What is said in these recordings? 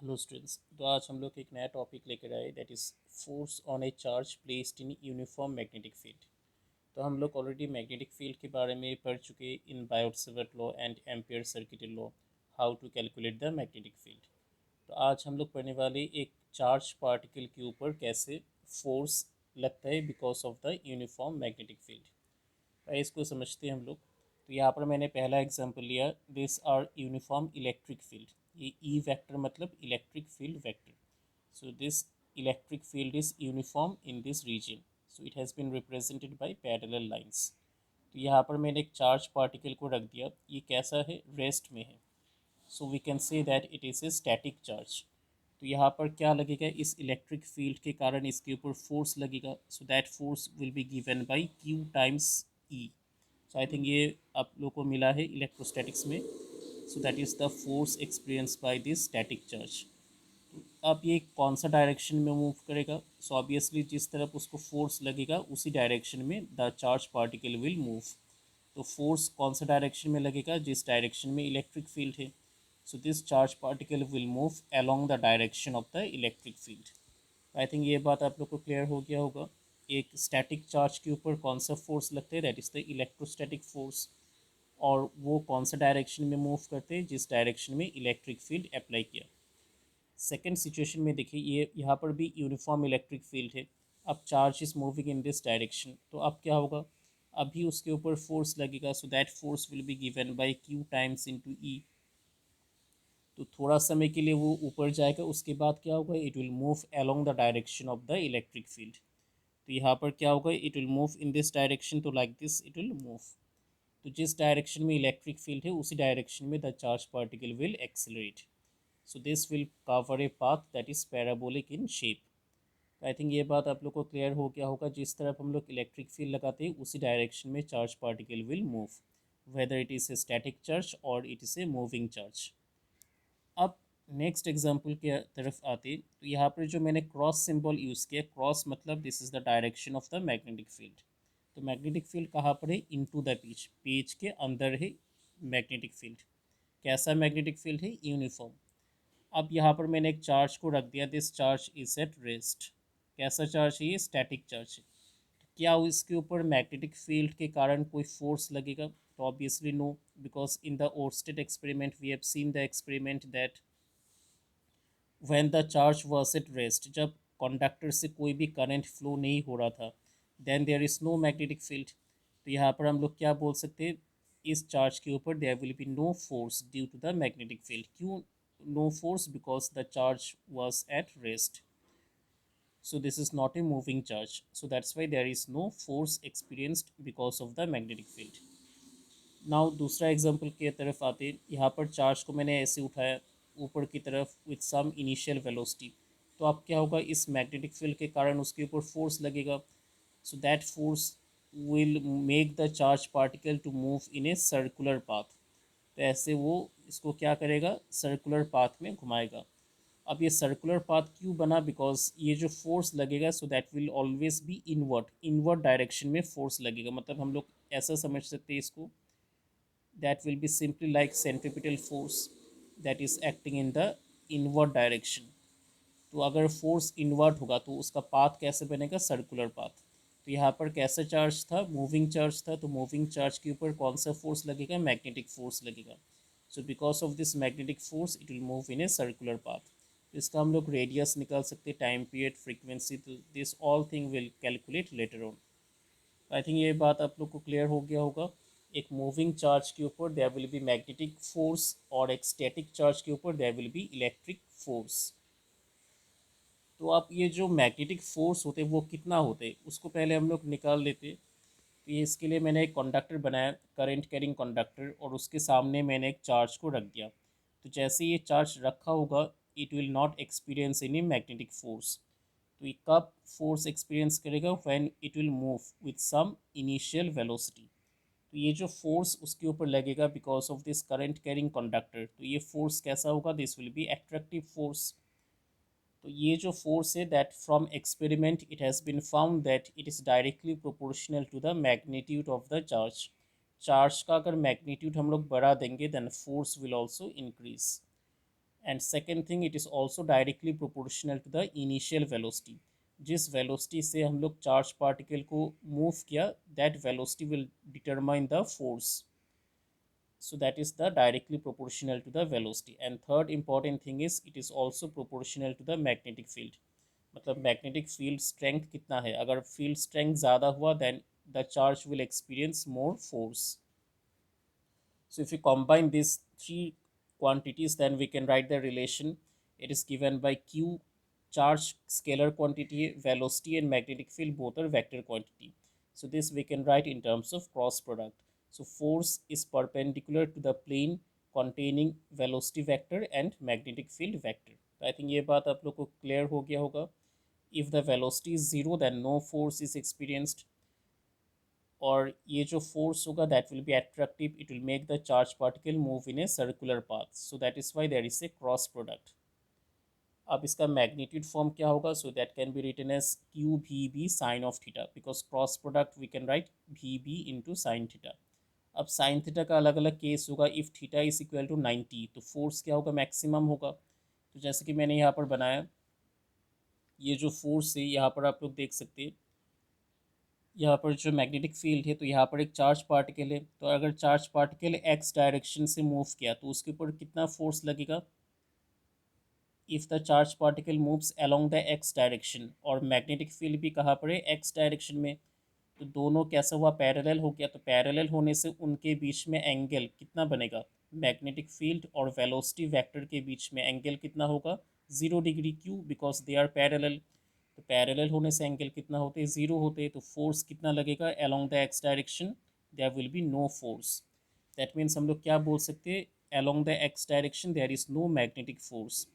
Hello students, तो आज हम लोग एक नया टॉपिक लेकर आए that is force on A charge placed in uniform magnetic field. तो हम लोग ऑलरेडी मैग्नेटिक फील्ड के बारे में पढ़ चुके in Biot Savart law and Ampere circuit law, how to calculate the magnetic field. तो आज हम लोग पढ़ने वाले एक चार्ज पार्टिकल के ऊपर कैसे फोर्स लगता है because of the uniform magnetic field. तो इसको समझते हैं हम लोग। तो यहाँ पर मैंने पहला एग्जांपल लिया, this are uniform electric field. ये ई वेक्टर मतलब electric field vector. So this electric field is uniform in this region, so it has been represented by parallel lines. तो यहाँ पर मैंने एक चार्ज पार्टिकल को रख दिया, ये कैसा है, रेस्ट में है। So we can say that it is a static charge. तो यहाँ पर क्या लगेगा, इस इलेक्ट्रिक फील्ड के कारण इसके ऊपर फोर्स लगेगा। So that force will be given by Q times E. So I think ये आप लोग को मिला है इलेक्ट्रोस्टैटिक्स में। So that is the force experience by this static charge. अब ये कौन सा डायरेक्शन में मूव करेगा, सो ऑब्वियसली जिस तरफ उसको फोर्स लगेगा उसी डायरेक्शन में the charge particle will move. तो फोर्स कौन सा डायरेक्शन में लगेगा, जिस डायरेक्शन में इलेक्ट्रिक फील्ड है। So this charge particle will move along the direction of the electric field. I think ये बात आप लोग को क्लियर हो गया होगा। एक स्टैटिक चार्ज के ऊपर कौन सा फोर्स लगता है, that is the electrostatic force. और वो कौन सा डायरेक्शन में मूव करते हैं, जिस डायरेक्शन में इलेक्ट्रिक फील्ड अप्लाई किया। सेकेंड सिचुएशन में देखिए, ये यहाँ पर भी यूनिफॉर्म इलेक्ट्रिक फील्ड है। अब charge is moving in this direction, तो अब क्या होगा, अभी उसके ऊपर फोर्स लगेगा। So that force will be given by q times into E. तो थोड़ा समय के लिए वो ऊपर जाएगा, उसके बाद क्या होगा, it will move along the direction of the electric field. तो यहाँ पर क्या होगा, it will move in this direction, तो like this it will move. तो जिस डायरेक्शन में इलेक्ट्रिक फील्ड है उसी डायरेक्शन में the charge particle will accelerate. So this will cover a path that is parabolic in shape. I think ये बात आप लोग को क्लियर हो गया होगा, जिस तरफ हम लोग इलेक्ट्रिक फील्ड लगाते हैं उसी डायरेक्शन में charge particle will move, whether it is a static charge और it is a moving charge. अब नेक्स्ट एग्जांपल के तरफ आते, तो यहाँ पर जो मैंने क्रॉस सिंबल यूज़ किया, क्रॉस मतलब this is the direction of the magnetic field. तो मैग्नेटिक फील्ड कहाँ पर है, इनटू द पेज, पेज के अंदर है मैग्नेटिक फील्ड। कैसा मैग्नेटिक फील्ड है, यूनिफॉर्म। अब यहाँ पर मैंने एक चार्ज को रख दिया, this charge is at rest. कैसा चार्ज है, ये स्टैटिक चार्ज है। तो क्या इसके ऊपर मैग्नेटिक फील्ड के कारण कोई फोर्स लगेगा, तो obviously no, because in the Oersted experiment we have seen the experiment that when the charge was at rest, जब कंडक्टर से कोई भी करंट फ्लो नहीं हो रहा था, then there is no magnetic field. तो यहाँ पर हम लोग क्या बोल सकते हैं, इस चार्ज के ऊपर there will be no force due to the magnetic field. क्यों no force, because the charge was at rest. So this is not a moving charge, so that's why there is no force experienced because of the magnetic field. Now दूसरा example की तरफ आते हैं, यहाँ पर charge को मैंने ऐसे उठाया ऊपर की तरफ विथ सम इनिशियल वेलोसिटी। तो अब क्या होगा, इस मैग्नेटिक फील्ड के कारण उसके ऊपर फोर्स लगेगा। So that force will make the charge particle to move in a circular path. तो ऐसे वो इसको क्या करेगा, सर्कुलर पाथ में घुमाएगा। अब ये सर्कुलर पाथ क्यों बना, बिकॉज ये जो फोर्स लगेगा, so that will always be invert, invert direction में फोर्स लगेगा। मतलब हम लोग ऐसा समझ सकते हैं इसको, that will be simply like centripetal force that is acting in the inward direction। तो अगर फोर्स इन्वर्ट होगा तो उसका पाथ कैसे बनेगा, सर्कुलर पाथ। तो यहाँ पर कैसा चार्ज था, मूविंग चार्ज था। तो मूविंग चार्ज के ऊपर कौन सा फोर्स लगेगा, मैग्नेटिक फोर्स लगेगा। So because of this magnetic force it will move in a circular path. तो इसका हम लोग रेडियस निकाल सकते हैं, टाइम पीरियड, फ्रीक्वेंसी। तो this all thing will calculate later on. I think ये बात आप लोग को क्लियर हो गया होगा। एक मूविंग चार्ज के ऊपर there will be magnetic force और एक स्टैटिक चार्ज के ऊपर there will be electric force. तो आप ये जो मैग्नेटिक फोर्स होते हैं वो कितना होते हैं उसको पहले हम लोग निकाल लेते। तो ये इसके लिए मैंने एक कंडक्टर बनाया, करंट कैरिंग कंडक्टर, और उसके सामने मैंने एक चार्ज को रख दिया। तो जैसे ये चार्ज रखा होगा, it will not experience any magnetic force. तो ये कब फोर्स एक्सपीरियंस करेगा, when it will move with some initial velocity. तो ये जो फोर्स उसके ऊपर लगेगा because of this current carrying conductor, तो ये फोर्स कैसा होगा, this will be attractive force. तो ये जो फोर्स है, that from experiment it has been found that it is directly proportional to the magnitude of the charge. Charge का अगर मैग्नीट्यूड हम लोग बढ़ा देंगे, then force will also increase. And second thing, it is also directly proportional to the initial velocity. जिस velocity से हम लोग चार्ज पार्टिकल को मूव किया, that velocity will determine the force. So that is the directly proportional to the velocity. And third important thing is it is also proportional to the magnetic field. मतलब magnetic field strength कितना है, अगर field strength ज़्यादा हुआ then the charge will experience more force. So if you combine these three quantities, then we can write the relation. It is given by q, charge, scalar quantity, velocity, and magnetic field both are vector quantity. So this we can write in terms of cross product. So force is perpendicular to the plane containing velocity vector and magnetic field vector. तो I think ये बात आप लोग को clear हो गया होगा. If the velocity is zero, then no force is experienced. और ये जो फोर्स होगा that will be attractive, it will make the charge particle move in a circular path. So that is why there is a cross product. अब इसका magnitude form क्या होगा? So that can be written as q v B sine of theta, because cross product we can write v B into sine theta. अब sine theta का अलग अलग case होगा. If theta is equal to 90 तो force क्या होगा? Maximum होगा. तो जैसे कि मैंने यहाँ पर बनाया, ये जो फोर्स है यहाँ पर आप लोग देख सकते हैं, यहाँ पर जो मैग्नेटिक फील्ड है, तो यहाँ पर एक चार्ज पार्टिकल है. तो अगर चार्ज पार्टिकल एक्स डायरेक्शन से मूव किया तो उसके ऊपर कितना फोर्स लगेगा? If the charge particle moves along the X direction, और मैग्नेटिक फील्ड भी कहाँ पर है? एक्स डायरेक्शन में. तो दोनों कैसा हुआ? पैरेलल हो गया. तो पैरेलल होने से उनके बीच में एंगल कितना बनेगा? मैग्नेटिक फील्ड और वेलोसिटी वेक्टर के बीच में एंगल कितना होगा? 0 डिग्री. क्यों? Because they are parallel. तो पैरेलल होने से एंगल कितना होते हैं? 0 होते हैं. तो फोर्स कितना लगेगा along the X direction? There will be no force. That means हम लोग क्या बोल सकते हैं? Along the X direction there is no magnetic force.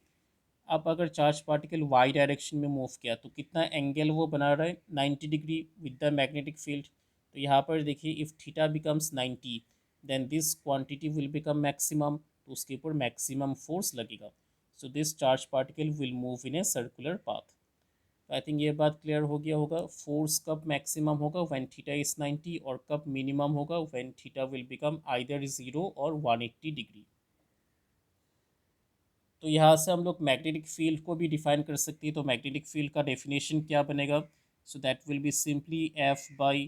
अब अगर चार्ज पार्टिकल वाई डायरेक्शन में मूव किया तो कितना एंगल वो बना रहा है? 90 degree with the magnetic field. तो यहाँ पर देखिए, if theta becomes 90 then this quantity will become maximum. तो उसके ऊपर मैक्सिमम फोर्स लगेगा. So this charge particle will move in a circular path. तो आई थिंक ये बात क्लियर हो गया होगा. फोर्स कब मैक्सिमम होगा? When theta is 90. और कब मिनिमम होगा? When theta will become either 0 और 180 डिग्री. तो यहाँ से हम लोग मैग्नेटिक फील्ड को भी डिफाइन कर सकते हैं. तो मैग्नेटिक फील्ड का डेफिनेशन क्या बनेगा? So that will be simply F by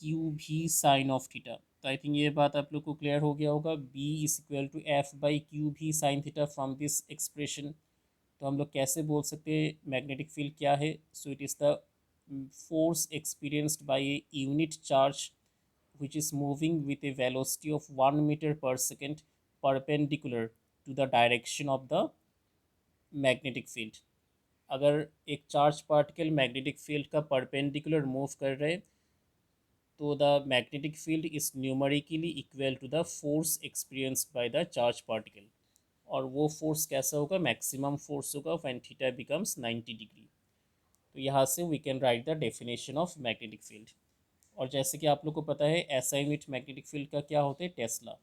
q v sign of theta. तो आई थिंक ये बात आप लोग को क्लियर हो गया होगा. B is equal to F by q v sine theta from this expression. तो हम लोग कैसे बोल सकते हैं मैग्नेटिक फील्ड क्या है? So it is the force experienced bye a unit charge which is moving with a velocity of 1 meter per second perpendicular to the direction of the magnetic field. अगर एक चार्ज पार्टिकल magnetic field का perpendicular move कर रहे तो the magnetic field is numerically equal to the force experienced by the charge particle. और वो force कैसा होगा? मैक्सिमम फोर्स होगा व्हेन थीटा बिकम्स 90 डिग्री. तो यहाँ से we can write the definition of magnetic field. और जैसे कि आप लोग को पता है एसआई यूनिट मैग्नेटिक फील्ड का क्या होता है? टेस्ला.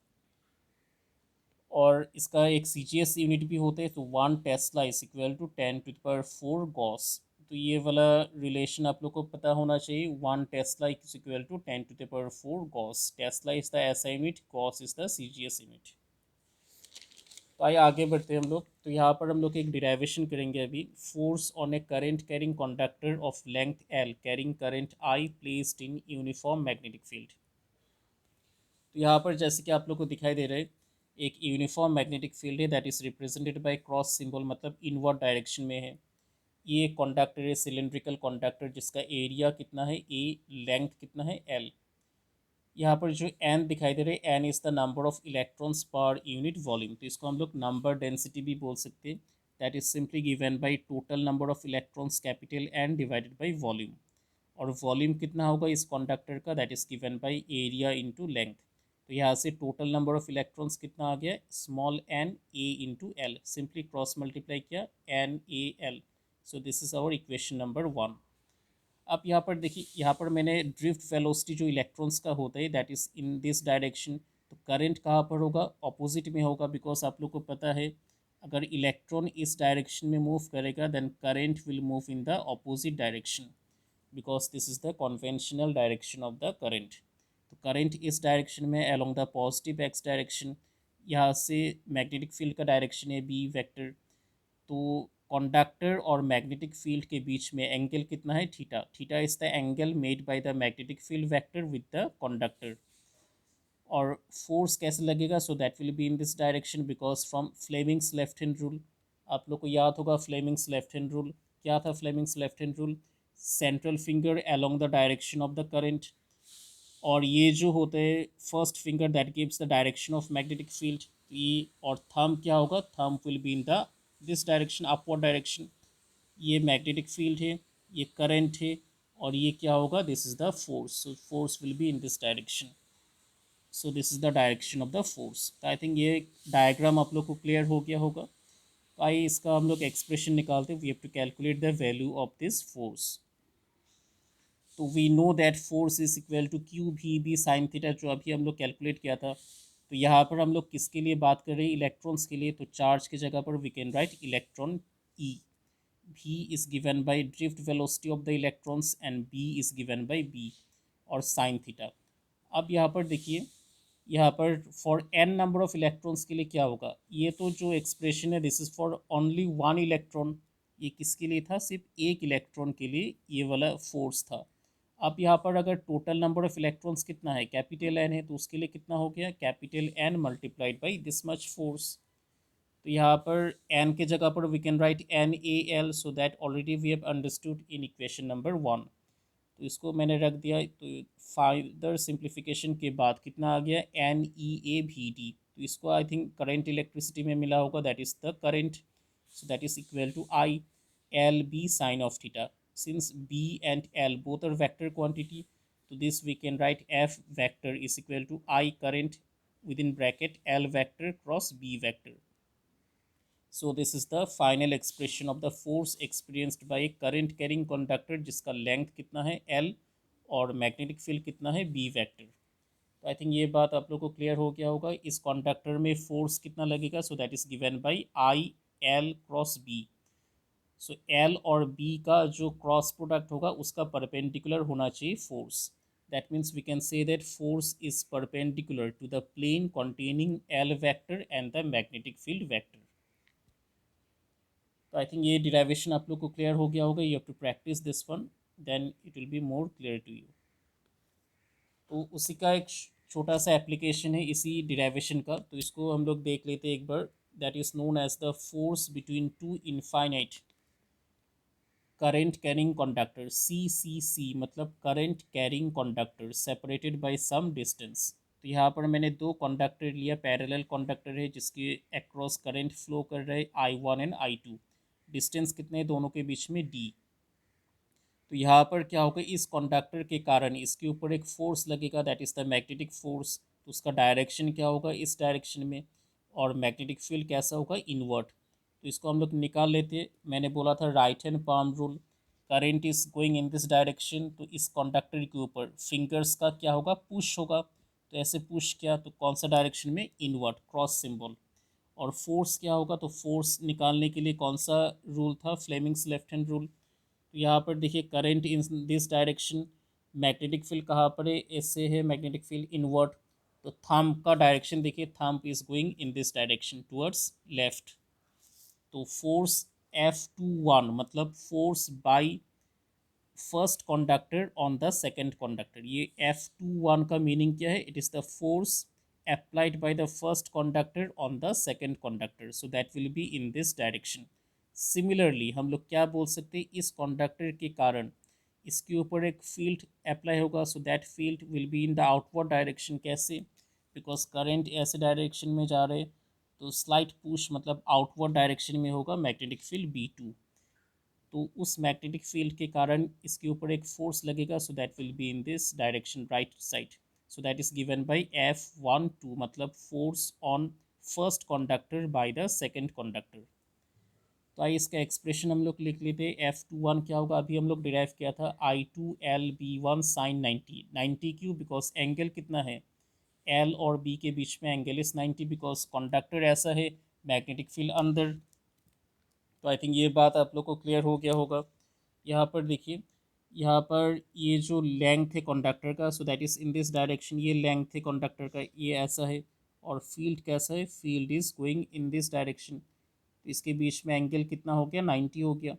और इसका एक सीजीएस यूनिट भी होता है. तो 1 tesla is equal to 10⁴ gauss. तो ये वाला रिलेशन आप लोग को पता होना चाहिए. 1 tesla is equal to 10⁴ gauss. Tesla is the SI unit, gauss is the CGS unit. तो आइए आगे बढ़ते हैं हम लोग. तो यहाँ पर हम लोग एक डिराइवेशन करेंगे अभी. Force on A current carrying conductor of length L carrying current I placed in uniform magnetic field. तो यहाँ पर जैसे कि आप लोग को दिखाई दे रहा है, एक यूनिफॉर्म मैग्नेटिक फील्ड है that is represented by cross symbol, मतलब इनवर्ड डायरेक्शन में है. ये कंडक्टर है, सिलेंड्रिकल कंडक्टर, जिसका एरिया कितना है? ए. लेंथ कितना है? एल. यहाँ पर जो एन दिखाई दे रहा है, N is the number of electrons per unit volume. तो इसको हम लोग नंबर डेंसिटी भी बोल सकते हैं. That is simply given by total number of electrons capital N divided by volume. और वॉल्यूम कितना होगा इस कंडक्टर का? That is given by area into length. तो यहाँ से टोटल नंबर ऑफ इलेक्ट्रॉन्स कितना आ गया? Small n A into L. Simply cross multiply किया, n A L. So this is our equation number 1. अब यहाँ पर देखिए, यहाँ पर मैंने ड्रिफ्ट वेलोसिटी जो इलेक्ट्रॉन्स का होता है that is in this direction. तो करंट कहाँ पर होगा? ऑपोजिट में होगा. बिकॉज आप लोग को पता है अगर इलेक्ट्रॉन इस डायरेक्शन में मूव करेगा then current will move in the opposite direction, because this is the conventional direction of the current. तो करंट इस डायरेक्शन में along the positive X direction. यहाँ से मैग्नेटिक फील्ड का डायरेक्शन है बी वेक्टर, तो कंडक्टर और मैग्नेटिक फील्ड के बीच में एंगल कितना है theta, theta is the angle made by the magnetic field vector with the conductor. और फोर्स कैसे लगेगा, so that will be in this direction because from Fleming's left hand rule, आप लोग को याद होगा फ्लेमिंग्स लेफ्ट हैंड रूल क्या था। Fleming's left hand rule, central finger along the direction of the current, और ये जो होते हैं first finger that gives the direction of magnetic field, ये और थंब क्या होगा, thumb will be in the this direction upward direction. ये मैग्नेटिक फील्ड है, ये करंट है, और ये क्या होगा, this is the force, so force will be in this direction. So this is the direction of the force. तो I think ये डायग्राम आप लोग को क्लियर हो गया होगा। तो आइए इसका हम लोग एक्सप्रेशन निकालते हैं। We have to calculate the value of this force. तो we know that force is equal to q v B sine theta, जो अभी हम लोग कैलकुलेट किया था। तो यहाँ पर हम लोग किसके लिए बात कर रहे हैं, इलेक्ट्रॉन्स के लिए। तो चार्ज की जगह पर we can write electron E, v is given by drift velocity of the electrons and b is given by b और sin थीटा। अब यहाँ पर देखिए, यहाँ पर for n number of electrons के लिए क्या होगा, ये तो जो एक्सप्रेशन है this is for only one electron, ये किसके लिए था, सिर्फ एक इलेक्ट्रॉन के लिए ये वाला फोर्स था। अब यहाँ पर अगर टोटल नंबर ऑफ इलेक्ट्रॉन्स कितना है, कैपिटल एन है, तो उसके लिए कितना हो गया, capital N multiplied by this much force. तो यहाँ पर एन के जगह पर we can write N A L, so that already we have understood in equation number 1। तो इसको मैंने रख दिया। तो फाइदर सिंप्लीफिकेशन के बाद कितना आ गया, एन ई ए भी डी। तो इसको आई थिंक करंट इलेक्ट्रिसिटी में मिला होगा, that is the current, so that is equal to I L B sine of theta. Since B and L both are vector quantity, तो this we can write F vector is equal to I current with in bracket L vector cross B vector. So this is the final expression of the force experienced by a current carrying conductor जिसका length कितना है L और magnetic field कितना है B vector. तो I think ये बात आप लोग को क्लियर हो गया होगा। इस कंडक्टर में फोर्स कितना लगेगा, so that is given by I L cross B. So L और बी का जो क्रॉस प्रोडक्ट होगा उसका परपेंडिकुलर होना चाहिए force. That means we can say that force is perpendicular to the plane containing L vector and the magnetic field vector. तो I think ये derivation आप लोग को क्लियर हो गया होगा। You have to practice this one, then it will be more clear to you. तो उसी का एक छोटा सा एप्लीकेशन है इसी डिराइवेशन का, तो इसको हम लोग देख लेते हैं एक बार। That is known as the force between two infinite current carrying conductor, see मतलब current carrying conductor separated by some distance. तो यहाँ पर मैंने दो कंडक्टर लिया, पैरेलल कंडक्टर है जिसके अक्रॉस करंट फ्लो कर रहे हैं I1 एंड I2। डिस्टेंस कितने हैं दोनों के बीच में, d। तो यहाँ पर क्या होगा, इस कंडक्टर के कारण इसके ऊपर एक फोर्स लगेगा, that is the magnetic force. तो उसका डायरेक्शन क्या होगा, इस डायरेक्शन में, और मैग्नेटिक फील्ड कैसा होगा, इनवर्ट। तो इसको हम लोग निकाल लेते हैं। मैंने बोला था right hand palm rule, current is going in this direction, तो इस कंडक्टर के ऊपर फिंगर्स का क्या होगा, पुश होगा। तो ऐसे पुश किया तो कौन सा डायरेक्शन में, इनवर्ट, क्रॉस सिंबल। और फोर्स क्या होगा, तो फोर्स निकालने के लिए कौन सा रूल था, फ्लेमिंग्स लेफ्ट हैंड रूल। तो यहाँ पर देखिए current in this direction, magnetic field कहाँ पर है, ऐसे है मैग्नेटिक फील्ड इनवर्ट। तो थंब का डायरेक्शन देखिए, thumb is going in this direction towards left. तो फोर्स F21 मतलब force by first conductor on the second conductor. ये F21 का मीनिंग क्या है, it is the force applied by the first conductor on the second conductor, so that will be in this direction. Similarly हम लोग क्या बोल सकते हैं, इस कंडक्टर के कारण इसके ऊपर एक फील्ड अप्लाई होगा, so that field will be in the outward direction. कैसे, बिकॉज करंट ऐसे डायरेक्शन में जा रहे, तो स्लाइट पुश मतलब आउटवर्ड डायरेक्शन में होगा मैग्नेटिक फील्ड B2। तो उस मैग्नेटिक फील्ड के कारण इसके ऊपर एक फोर्स लगेगा, so that will be in this direction right side. So that is given by F12 मतलब force on first conductor by the second conductor. तो आइए इसका एक्सप्रेशन हम लोग लिख लेते हैं। F21 क्या होगा, अभी हम लोग डिराइव किया था I2LB1 साइन 90 क्यों, बिकॉज एंगल कितना है, L और B के बीच में एंगल इज 90, बिकॉज कंडक्टर ऐसा है, मैग्नेटिक फील्ड अंदर। तो आई थिंक ये बात आप लोग को क्लियर हो गया होगा। यहाँ पर देखिए, यहाँ पर ये जो लेंथ है कंडक्टर का, so that is in this direction, ये लेंथ है कंडक्टर का, ये ऐसा है, और फील्ड कैसा है, field is going in this direction, तो इसके बीच में एंगल कितना हो गया, 90 हो गया।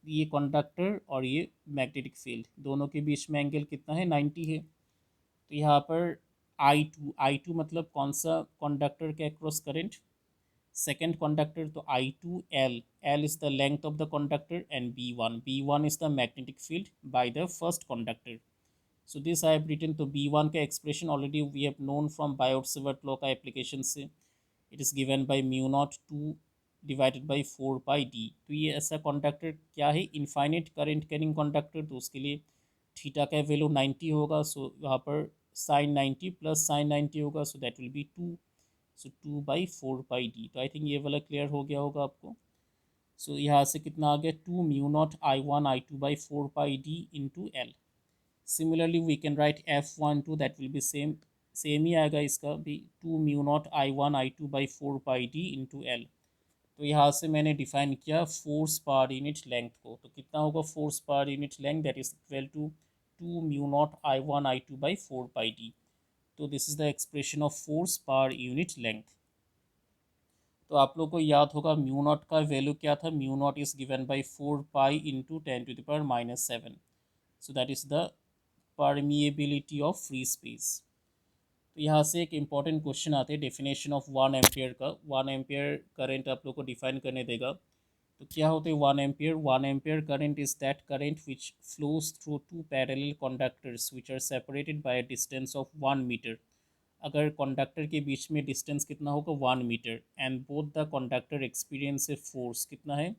ये कंडक्टर और ये मैग्नेटिक फील्ड दोनों के बीच में एंगल कितना है, 90 है। तो यहाँ पर आई टू मतलब कौन सा कंडक्टर के अक्रॉस करंट, सेकेंड कंडक्टर, तो I2 L is the length of the conductor and B1 is the magnetic field by the first conductor. So this I have written, तो B1 का expression already we have known from Biot-Savart law का application से, it is given by mu naught 2 divided by 4 pi d। तो ये ऐसा conductor क्या है, infinite current carrying conductor, तो उसके लिए थीटा का वैल्यू 90 होगा। सो यहाँ पर साइन 90 प्लस साइन 90 होगा, so that will B 2, so 2/4 pi d। तो आई थिंक ये वाला क्लियर हो गया होगा आपको। सो यहाँ से कितना आ गया, 2 mu not I1 I2/4 pi d into L. Similarly we can write F12, that will be same ही आएगा इसका भी, 2 mu not I1 I2/4 pi d into L. तो यहाँ से मैंने डिफाइन किया फोर्स पर यूनिट लेंथ को, तो कितना होगा force per unit length, that is equal to 2 mu not I1 I2/4 pi d। तो this is the expression of force per unit length. तो आप लोग को याद होगा म्यू नॉट का वैल्यू क्या था, mu naught is given by 4 pi into 10⁻⁻⁷। So that is the permeability of free space. तो यहाँ से एक इम्पॉर्टेंट क्वेश्चन आते हैं डेफिनेशन ऑफ 1 एम्पियर का। 1 एम्पियर करंट आप लोग को डिफाइन करने देगा, तो क्या होते हैं 1 ampere, 1 ampere current is that current which flows through two parallel conductors which are separated by a distance of 1 metre. अगर कंडक्टर के बीच में डिस्टेंस कितना होगा, 1 metre, and both the conductor experience a force कितना है,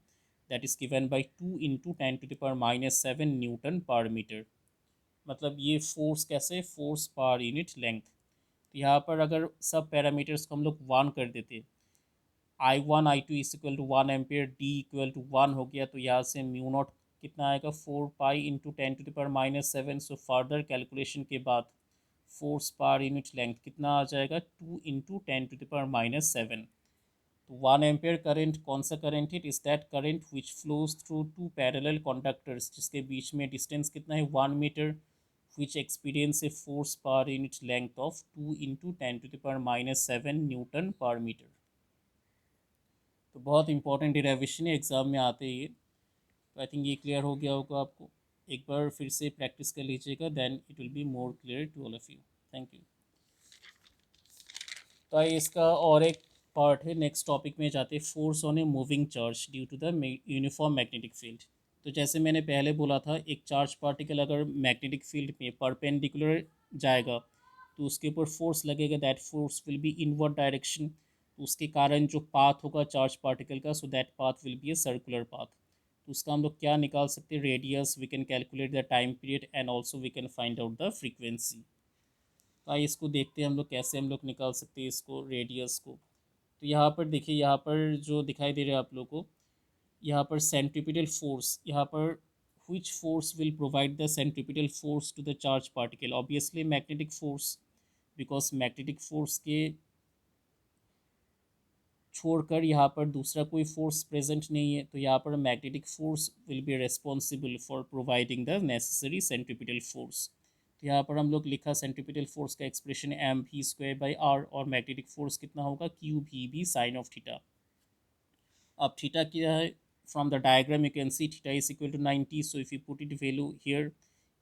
that is given by 2 into 10⁻⁷ newton per metre. मतलब ये फोर्स कैसे, फोर्स पर यूनिट लेंथ। तो यहाँ पर अगर सब पैरामीटर्स को हम लोग 1 कर देते, I1 I2 is equal to 1 ampere, D equal to 1 हो गया, तो यहाँ से म्यू नॉट कितना आएगा, 4 pi into 10⁻⁷। So further calculation के बाद फोर्स पर यूनिट लेंथ कितना आ जाएगा, 2 इंटू 10⁻⁷। तो 1 एम्पियर करंट कौन सा करंट है, is that current which flows through two parallel conductors, जिसके बीच में डिस्टेंस कितना है, 1 metre, which experience a force per unit length of 2 into 10⁻⁷ newton per metre. तो बहुत इंपॉर्टेंट डेरिवेशन है, एग्जाम में आते ही। तो आई थिंक ये क्लियर हो गया होगा आपको। एक बार फिर से प्रैक्टिस कर लीजिएगा, then it will be more clear to all of you. Thank you. तो आइए इसका और एक पार्ट है, नेक्स्ट टॉपिक में जाते हैं, force on a moving charge due to the uniform magnetic field. तो जैसे मैंने पहले बोला था, एक चार्ज पार्टिकल अगर मैग्नेटिक फील्ड में परपेंडिकुलर जाएगा तो उसके ऊपर फोर्स लगेगा, that force will be inward direction. तो उसके कारण जो पाथ होगा चार्ज पार्टिकल का, so that path will be a circular path. तो उसका हम लोग क्या निकाल सकते हैं, radius, we can calculate the time period and also we can find out the frequency. तो आइए इसको देखते हैं हम लोग कैसे हम लोग निकाल सकते हैं इसको, रेडियस को। तो यहाँ पर देखिए, यहाँ पर जो दिखाई दे रहा है आप लोग को, यहाँ पर सेंट्रीपिटल फोर्स, यहाँ पर which force will provide the centripetal force to the charge particle, obviously magnetic force, because magnetic force के छोड़कर यहाँ पर दूसरा कोई फोर्स प्रेजेंट नहीं है, तो यहाँ पर magnetic force will B responsible for providing the necessary centripetal force. तो यहाँ पर हम लोग लिखा सेंट्रीपिटल फोर्स का एक्सप्रेशन mv²/r, और मैग्नेटिक फोर्स कितना होगा, QVB साइन ऑफ थीटा। अब थीटा क्या है, from the diagram you can see theta is equal to 90, so if you put it value here,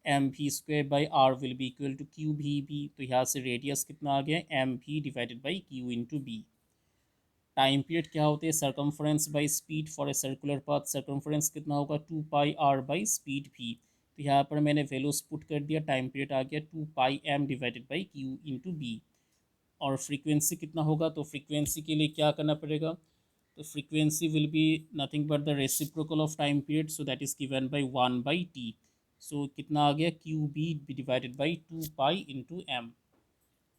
mv²/r will be equal to qvb। तो यहाँ से radius कितना आ गया, mv divided by q into B. Time period क्या होते हैं, circumference by speed for a circular path, circumference कितना होगा, 2πr बाई स्पीड भी। तो यहाँ पर मैंने वैल्यूज पुट कर दिया, टाइम पीरियड आ गया 2πm divided by q into B. और फ्रीक्वेंसी कितना होगा, तो फ्रीक्वेंसी के लिए क्या करना पड़ेगा, तो frequency will be nothing but the reciprocal of time period, so that is given by 1/t। So कितना आ गया, QB divided by 2 pi into M.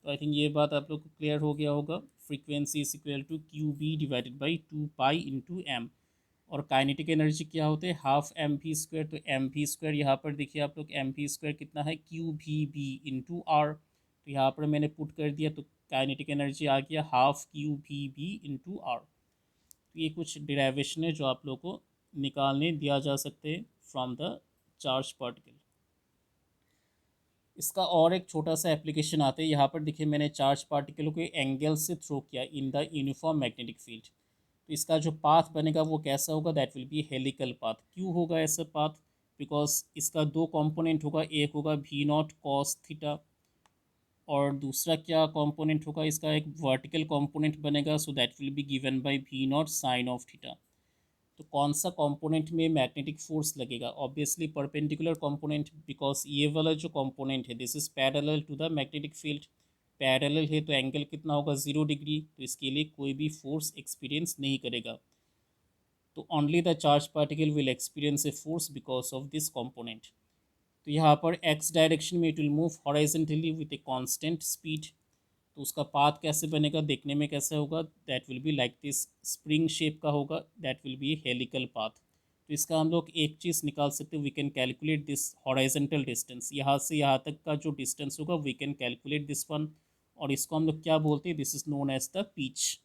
तो आई थिंक ये बात आप लोग को क्लियर हो गया होगा। Frequency is equal to QB divided by 2 pi into M. और काइनेटिक एनर्जी क्या होते हैं, हाफ mv²। तो mv² यहाँ पर देखिए आप लोग, mv² कितना है, QVB इंटू आर। तो यहाँ पर मैंने पुट कर दिया, तो काइनेटिक एनर्जी आ गया हाफ QVB इंटू आर। तो ये कुछ डिराइवेशन है जो आप लोग को निकालने दिया जा सकते हैं फ्रॉम द चार्ज पार्टिकल। इसका और एक छोटा सा एप्लीकेशन आता है, यहाँ पर देखिए मैंने चार्ज पार्टिकल को एंगल से थ्रो किया in the uniform magnetic field. तो इसका जो पाथ बनेगा वो कैसा होगा, that will be helical path. क्यों होगा ऐसा पाथ, बिकॉज इसका दो कंपोनेंट होगा, एक होगा वी नॉट कॉस थीटा और दूसरा क्या कंपोनेंट होगा, इसका एक वर्टिकल कंपोनेंट बनेगा, so that will be given by V naught sine of theta. तो कौन सा कंपोनेंट में मैग्नेटिक फोर्स लगेगा, ऑब्वियसली परपेंडिकुलर कंपोनेंट, बिकॉज ये वाला जो कंपोनेंट है this is parallel to the magnetic field. Parallel है तो एंगल कितना होगा, 0 डिग्री, तो इसके लिए कोई भी फोर्स एक्सपीरियंस नहीं करेगा। तो only the charge particle will experience a force because of this component. तो यहाँ पर एक्स डायरेक्शन में it will move horizontally with a constant speed. तो उसका पाथ कैसे बनेगा, देखने में कैसे होगा, that will be like this, spring shape का होगा, that will be helical path. तो इसका हम लोग एक चीज़ निकाल सकते हैं, we can calculate this horizontal distance, यहाँ से यहाँ तक का जो डिस्टेंस होगा we can calculate this one. और इसको हम लोग क्या बोलते हैं, this is known as the pitch.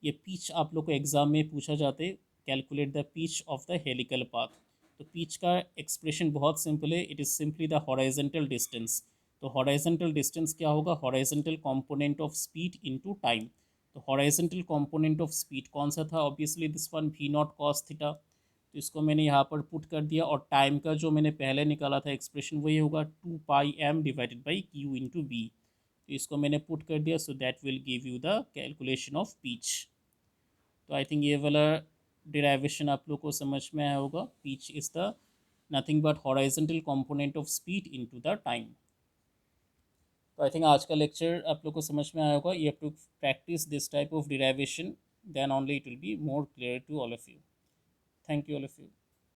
ये पिच आप लोग को एग्जाम में पूछा जाता है, calculate the pitch of the helical path. तो पिच का एक्सप्रेशन बहुत सिंपल है, it is simply the horizontal distance. तो हॉराइजेंटल डिस्टेंस क्या होगा, horizontal component of speed into time. तो हॉराइजेंटल कंपोनेंट ऑफ स्पीड कौन सा था, obviously this one V naught cos theta. तो इसको मैंने यहाँ पर पुट कर दिया, और टाइम का जो मैंने पहले निकाला था एक्सप्रेशन वही होगा 2πm divided by Q into B. तो इसको मैंने पुट कर दिया, so that will give you the calculation of pitch. तो आई थिंक ये वाला डिराइवेशन आप लोग को समझ में आया होगा। Pitch is the nothing but horizontal component of speed into the time. तो आई थिंक आज का लेक्चर आप लोग को समझ में आया होगा। You have to practice this type of derivation, then only it will be more clear to all of you. Thank you all of you.